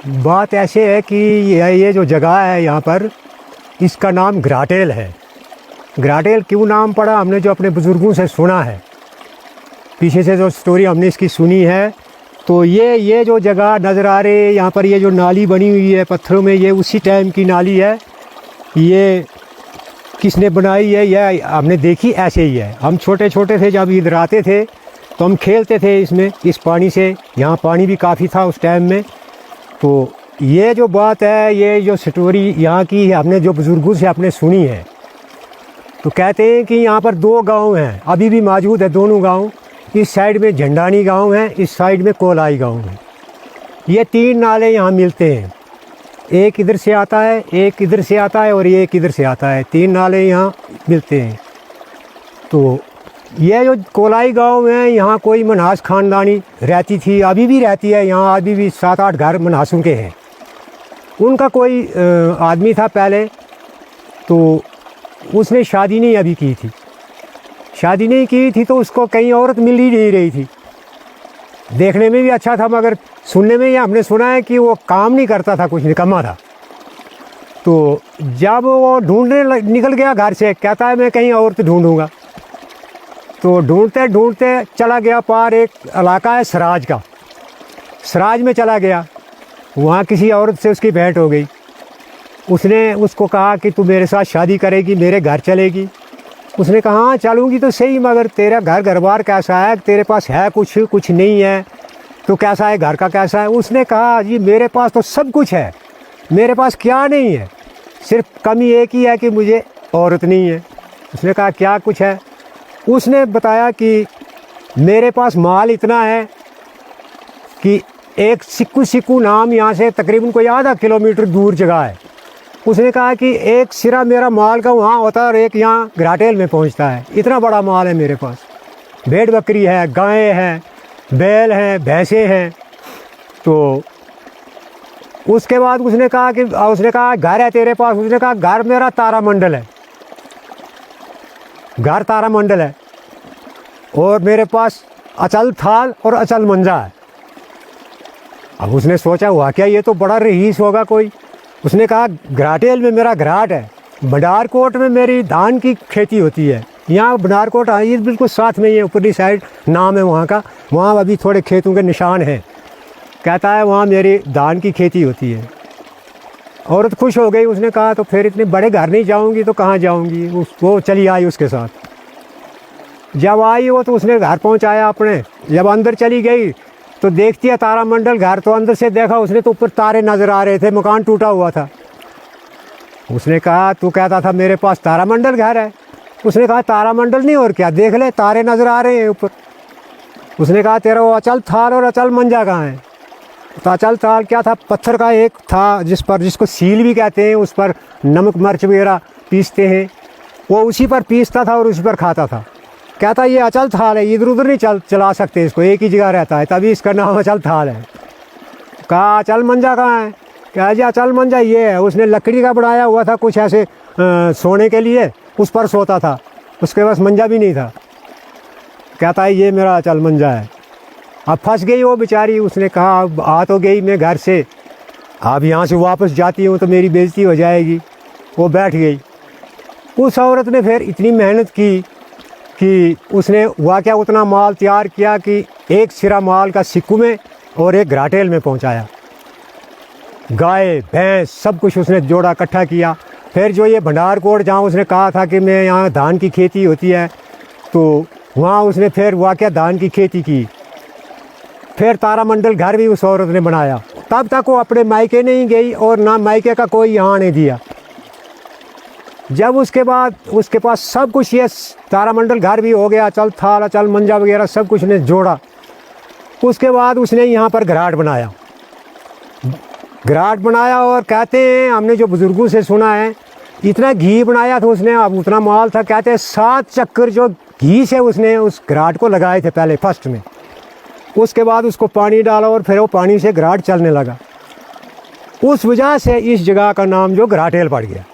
बात ऐसे है कि ये जो जगह है यहाँ पर, इसका नाम घराटेल है। घराटेल क्यों नाम पड़ा, हमने जो अपने बुज़ुर्गों से सुना है, पीछे से जो स्टोरी हमने इसकी सुनी है, तो ये जो जगह नज़र आ रही है यहाँ पर, ये जो नाली बनी हुई है पत्थरों में, ये उसी टाइम की नाली है। ये किसने बनाई है, यह हमने देखी ऐसे ही है। हम छोटे छोटे थे, जब इधर आते थे तो हम खेलते थे इसमें, इस पानी से। यहाँ पानी भी काफ़ी था उस टाइम में। तो ये जो बात है, ये जो स्टोरी यहाँ की हमने जो बुज़ुर्गों से आपने सुनी है, तो कहते हैं कि यहाँ पर 2 गांव हैं, अभी भी मौजूद है दोनों गांव। इस साइड में झंडानी गांव है, इस साइड में कोलाई गांव है। ये 3 नाले यहाँ मिलते हैं, एक इधर से आता है, एक इधर से आता है और एक इधर से आता है। 3 नाले यहाँ मिलते हैं। तो ये जो कोलाई गांव है, यहाँ कोई मन्हास ख़ानदानी रहती थी, अभी भी रहती है यहाँ। अभी भी 7-8 घर मन्हासों के हैं। उनका कोई आदमी था पहले, तो उसने शादी नहीं अभी की थी। शादी नहीं की थी तो उसको कहीं औरत मिल ही नहीं रही थी। देखने में भी अच्छा था, मगर सुनने में ये हमने सुना है कि वो काम नहीं करता था, कुछ निकम्मा था। तो जब वो ढूंढने निकल गया घर से, कहता है मैं कहीं औरत ढूंढूंगा। तो ढूंढते ढूंढते चला गया पार, एक इलाका है सराज का, सराज में चला गया। वहाँ किसी औरत से उसकी भेंट हो गई। उसने उसको कहा कि तू मेरे साथ शादी करेगी, मेरे घर चलेगी। उसने कहा हाँ चलूँगी तो सही, मगर तेरा घर बार कैसा है, तेरे पास है कुछ नहीं है, तो कैसा है, घर का कैसा है। उसने कहा जी मेरे पास तो सब कुछ है, मेरे पास क्या नहीं है, सिर्फ कमी एक ही है कि मुझे औरत नहीं है। उसने कहा क्या कुछ है। उसने बताया कि मेरे पास माल इतना है कि एक सिक्कू नाम यहाँ से तकरीबन कोई आधा किलोमीटर दूर जगह है। उसने कहा कि एक सिरा मेरा माल का वहाँ होता है और एक यहाँ घराटेल में पहुँचता है। इतना बड़ा माल है मेरे पास, भेड़ बकरी है, गायें हैं, बैल हैं, भैंसें हैं। तो उसके बाद उसने कहा घर है तेरे पास। उसने कहा घर मेरा तारामंडल है, घर तारामंडल है, और मेरे पास अचल थाल और अचल मंजा है। अब उसने सोचा हुआ क्या, ये तो बड़ा रईस होगा कोई। उसने कहा घराटेल में मेरा घराट है, भंडारकोट में मेरी धान की खेती होती है। यहाँ भंडारकोट ये बिल्कुल साथ में ही है, ऊपरी साइड नाम है वहाँ का। वहाँ अभी थोड़े खेतों के निशान हैं। कहता है वहाँ मेरी धान की खेती होती है। औरत खुश हो गई। उसने कहा तो फिर इतने बड़े घर नहीं जाऊँगी तो कहाँ जाऊँगी। वो चली आई उसके साथ। जब आई वो तो उसने घर पहुँचाया अपने। जब अंदर चली गई तो देखती है तारामंडल घर, तो अंदर से देखा उसने तो ऊपर तारे नज़र आ रहे थे, मकान टूटा हुआ था। उसने कहा तू कहता था मेरे पास तारामंडल घर है। उसने कहा तारामंडल नहीं और क्या, देख ले तारे नज़र आ रहे हैं ऊपर। उसने कहा तेरा वो अचल थाल और अचल मंजा कहाँ है। तो अचल थाल क्या था, पत्थर का एक था जिसको सील भी कहते हैं, उस पर नमक मिर्च वगैरह पीसते हैं। वो उसी पर पीसता था और उसी पर खाता था। कहता ये अचल थाल है, इधर उधर नहीं चला सकते इसको, एक ही जगह रहता है, तभी इसका नाम अचल थाल है। कहा अचल मंजा कहाँ है। कहा जी अचल मंजा ये है। उसने लकड़ी का बनाया हुआ था कुछ ऐसे सोने के लिए, उस पर सोता था, उसके पास मंजा भी नहीं था। कहता है ये मेरा अचल मंजा है। अब फंस गई वो बेचारी। उसने कहा अब आ तो गई मैं घर से, अब यहाँ से वापस जाती हूँ तो मेरी बेइज्जती हो जाएगी। वो बैठ गई। उस औरत ने फिर इतनी मेहनत की कि उसने वाकया उतना माल तैयार किया कि एक सिरा माल का सिक्कू में और एक घराटेल में पहुँचाया। गाय भैंस सब कुछ उसने जोड़ा इकट्ठा किया। फिर जो ये भंडारकोट जहाँ उसने कहा था कि मैं यहाँ धान की खेती होती है, तो वहाँ उसने फिर वाकया धान की खेती की। फिर तारामंडल घर भी उस औरत ने बनाया। तब तक वो अपने मायके नहीं गई और ना मायके का कोई यहाँ नहीं दिया। जब उसके बाद उसके पास सब कुछ ये तारामंडल घर भी हो गया, अचल थाल अचल मंजा वगैरह सब कुछ ने जोड़ा। उसके बाद उसने यहाँ पर घराट बनाया और कहते हैं हमने जो बुज़ुर्गों से सुना है, इतना घी बनाया था उसने, अब उतना माल था। कहते हैं 7 चक्कर जो घी से उसने उस घराट को लगाए थे पहले फर्स्ट में। उसके बाद उसको पानी डाला और फिर वो पानी से घराट चलने लगा। उस वजह से इस जगह का नाम जो घराटेल पड़ गया।